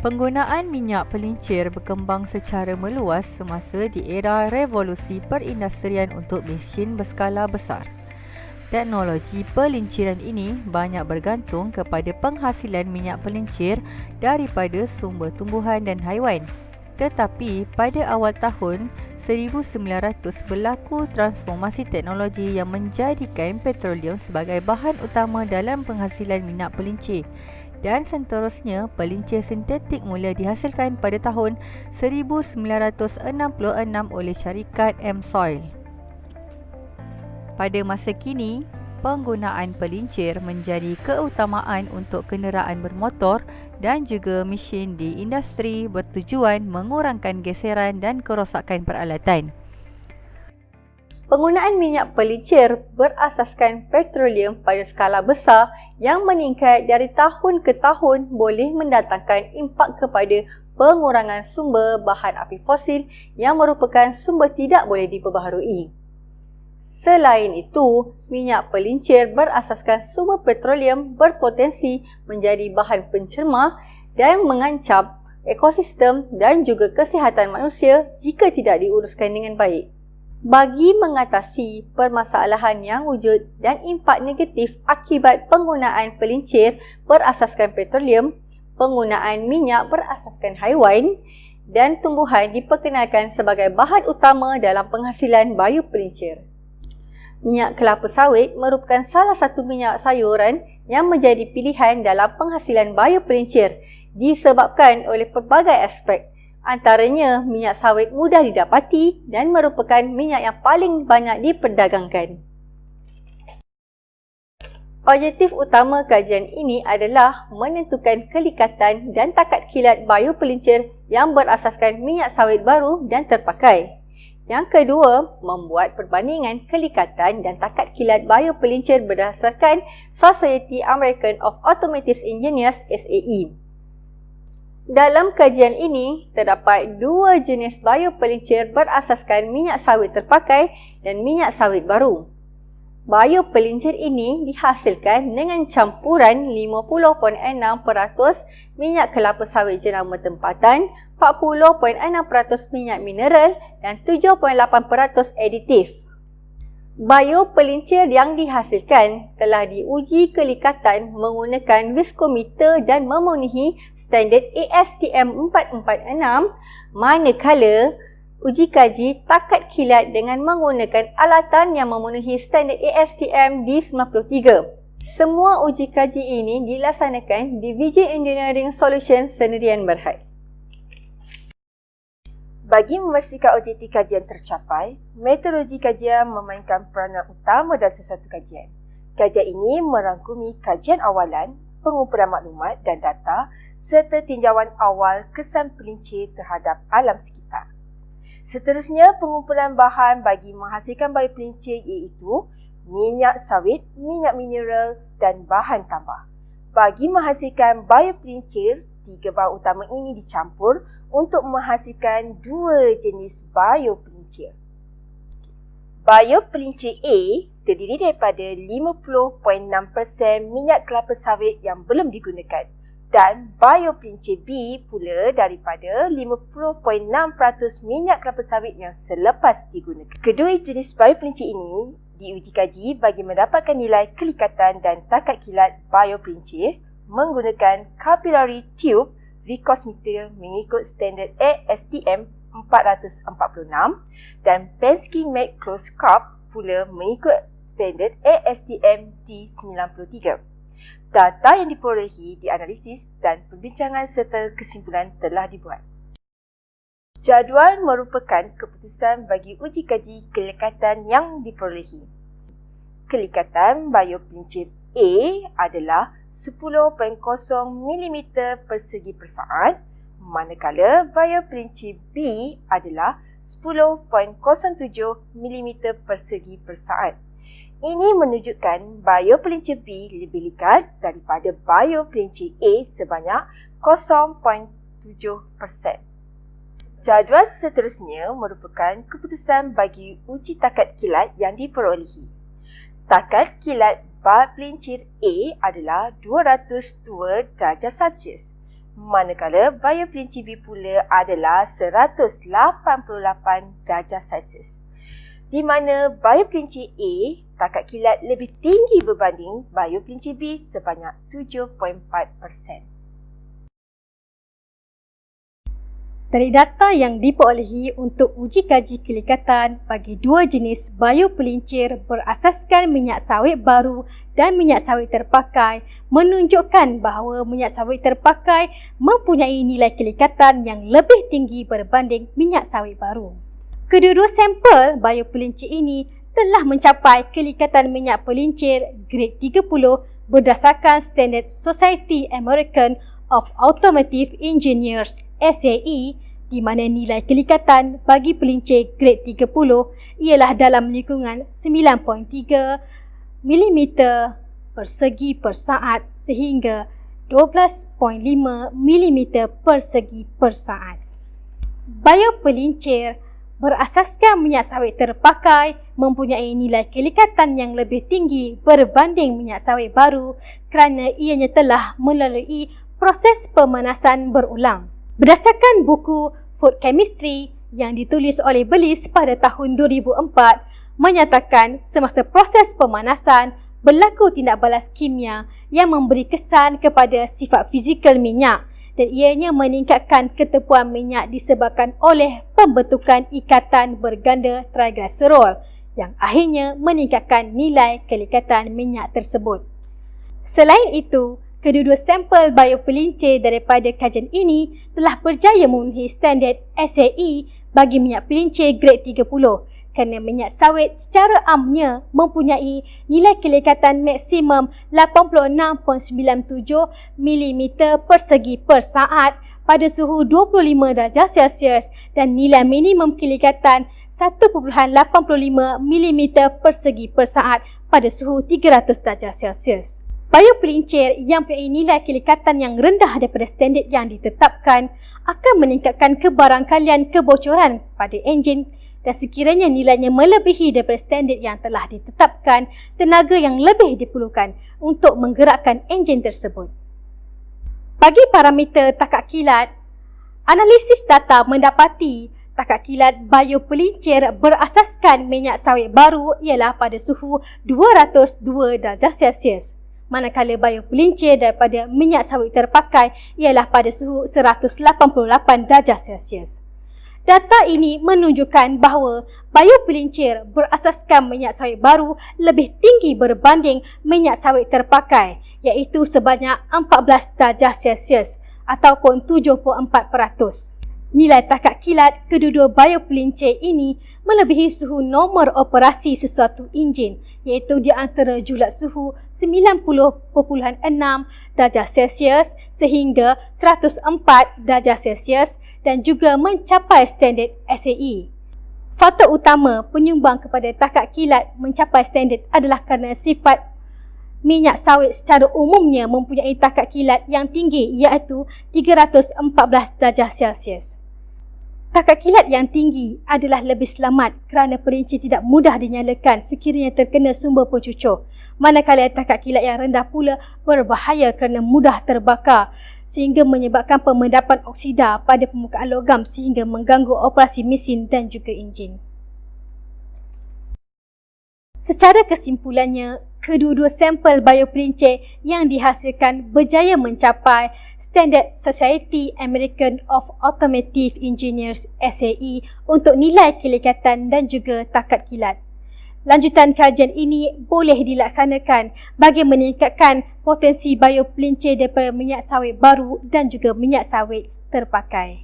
Penggunaan minyak pelincir berkembang secara meluas semasa di era revolusi perindustrian untuk mesin berskala besar. Teknologi pelinciran ini banyak bergantung kepada penghasilan minyak pelincir daripada sumber tumbuhan dan haiwan. Tetapi pada awal tahun 1900 berlaku transformasi teknologi yang menjadikan petroleum sebagai bahan utama dalam penghasilan minyak pelincir. Dan seterusnya, pelincir sintetik mula dihasilkan pada tahun 1966 oleh syarikat AmSoil. Pada masa kini, penggunaan pelincir menjadi keutamaan untuk kenderaan bermotor dan juga mesin di industri bertujuan mengurangkan geseran dan kerosakan peralatan. Penggunaan minyak pelincir berasaskan petroleum pada skala besar yang meningkat dari tahun ke tahun boleh mendatangkan impak kepada pengurangan sumber bahan api fosil yang merupakan sumber tidak boleh diperbaharui. Selain itu, minyak pelincir berasaskan sumber petroleum berpotensi menjadi bahan pencermah dan mengancam ekosistem dan juga kesihatan manusia jika tidak diuruskan dengan baik. Bagi mengatasi permasalahan yang wujud dan impak negatif akibat penggunaan pelincir berasaskan petroleum, penggunaan minyak berasaskan haiwan dan tumbuhan diperkenalkan sebagai bahan utama dalam penghasilan biopelincir. Minyak kelapa sawit merupakan salah satu minyak sayuran yang menjadi pilihan dalam penghasilan biopelincir disebabkan oleh pelbagai aspek. Antaranya, minyak sawit mudah didapati dan merupakan minyak yang paling banyak diperdagangkan. Objektif utama kajian ini adalah menentukan kelikatan dan takat kilat biopelincir yang berasaskan minyak sawit baru dan terpakai. Yang kedua, membuat perbandingan kelikatan dan takat kilat biopelincir berdasarkan Society American of Automotive Engineers (SAE). Dalam kajian ini, terdapat dua jenis biopelincir berasaskan minyak sawit terpakai dan minyak sawit baru. Biopelincir ini dihasilkan dengan campuran 50.6% minyak kelapa sawit jenama tempatan, 40.6% minyak mineral dan 7.8% aditif. Biopelincir yang dihasilkan telah diuji kelikatan menggunakan viskometer dan memenuhi standard ASTM 446, manakala uji kaji takat kilat dengan menggunakan alatan yang memenuhi standard ASTM D93. Semua uji kaji ini dilaksanakan di VJ Engineering Solution Sdn Bhd. Bagi memastikan objektif kajian tercapai, metodologi kajian memainkan peranan utama dalam sesuatu kajian. Kajian ini merangkumi kajian awalan, pengumpulan maklumat dan data serta tinjauan awal kesan pelincir terhadap alam sekitar. Seterusnya, pengumpulan bahan bagi menghasilkan biopelincir iaitu minyak sawit, minyak mineral dan bahan tambah. Bagi menghasilkan biopelincir, tiga bahan utama ini dicampur untuk menghasilkan dua jenis biopelincir. Biopelincir A terdiri daripada 50.6% minyak kelapa sawit yang belum digunakan dan biopelincir B pula daripada 50.6% minyak kelapa sawit yang selepas digunakan. Kedua jenis biopelincir ini diuji kaji bagi mendapatkan nilai kelikatan dan takat kilat biopelincir menggunakan capillary tube viscometer mengikut standard ASTM 446 dan Penske Mag Closed Cup pula mengikut standard ASTM T93. Data yang diperolehi dianalisis dan perbincangan serta kesimpulan telah dibuat. Jadual merupakan keputusan bagi uji kaji kelikatan yang diperolehi. Kelikatan biopelincir A adalah 10.0 mm persegi per saat, manakala biopelincir B adalah 10.07 mm persegi per saat. Ini menunjukkan biopelincir B lebih likat daripada biopelincir A sebanyak 0.7%. Jadual seterusnya merupakan keputusan bagi uji takat kilat yang diperolehi. Takat kilat biopelincir A adalah 202 darjah Celsius, manakala biopelinci B pula adalah 188 darjah Celsius. Di mana biopelinci A takat kilat lebih tinggi berbanding biopelinci B sebanyak 7.4%. Dari data yang diperolehi untuk uji kaji kelikatan bagi dua jenis biopelincir berasaskan minyak sawit baru dan minyak sawit terpakai menunjukkan bahawa minyak sawit terpakai mempunyai nilai kelikatan yang lebih tinggi berbanding minyak sawit baru. Kedua-dua sampel biopelincir ini telah mencapai kelikatan minyak pelincir grade 30 berdasarkan standard Society American of Automotive Engineers SAE, di mana nilai kelikatan bagi pelincir grade 30 ialah dalam lingkungan 9.3 mm persegi per saat sehingga 12.5 mm persegi per saat. Biopelincir berasaskan minyak sawit terpakai mempunyai nilai kelikatan yang lebih tinggi berbanding minyak sawit baru kerana ianya telah melalui proses pemanasan berulang. Berdasarkan buku Food Chemistry yang ditulis oleh Bellis pada tahun 2004 menyatakan semasa proses pemanasan berlaku tindak balas kimia yang memberi kesan kepada sifat fizikal minyak dan ianya meningkatkan ketepuan minyak disebabkan oleh pembentukan ikatan berganda triglycerol yang akhirnya meningkatkan nilai kelikatan minyak tersebut. Selain itu, kedua-dua sampel biopelincir daripada kajian ini telah berjaya memenuhi standard SAE bagi minyak pelincir grade 30 kerana minyak sawit secara amnya mempunyai nilai kelikatan maksimum 86.97 mm persegi per saat pada suhu 25 darjah Celsius dan nilai minimum kelikatan 1.85 mm persegi per saat pada suhu 300 darjah Celsius. Biopelincir yang mempunyai nilai kelikatan yang rendah daripada standard yang ditetapkan akan meningkatkan kebarangkalian kebocoran pada enjin dan sekiranya nilainya melebihi daripada standard yang telah ditetapkan, tenaga yang lebih diperlukan untuk menggerakkan enjin tersebut. Bagi parameter takat kilat, analisis data mendapati takat kilat biopelincir berasaskan minyak sawit baru ialah pada suhu 202 darjah Celsius. Manakala biopelincir daripada minyak sawit terpakai ialah pada suhu 188 darjah Celsius. Data ini menunjukkan bahawa biopelincir berasaskan minyak sawit baru lebih tinggi berbanding minyak sawit terpakai iaitu sebanyak 14 darjah Celsius ataupun 74%. Nilai takat kilat kedua-dua biopelincir ini melebihi suhu normal operasi sesuatu enjin iaitu di antara julat suhu 90.6 darjah Celsius sehingga 104 darjah Celsius dan juga mencapai standard SAE. Faktor utama penyumbang kepada takat kilat mencapai standard adalah kerana sifat minyak sawit secara umumnya mempunyai takat kilat yang tinggi iaitu 314 darjah Celsius. Takat kilat yang tinggi adalah lebih selamat kerana pelincir tidak mudah dinyalakan sekiranya terkena sumber pencucur. Manakala takat kilat yang rendah pula berbahaya kerana mudah terbakar sehingga menyebabkan pemendapan oksida pada permukaan logam sehingga mengganggu operasi mesin dan juga enjin. Secara kesimpulannya, kedua-dua sampel biopelincir yang dihasilkan berjaya mencapai standard Society American of Automotive Engineers SAE untuk nilai kelikatan dan juga takat kilat. Lanjutan kajian ini boleh dilaksanakan bagi meningkatkan potensi biopelincir daripada minyak sawit baru dan juga minyak sawit terpakai.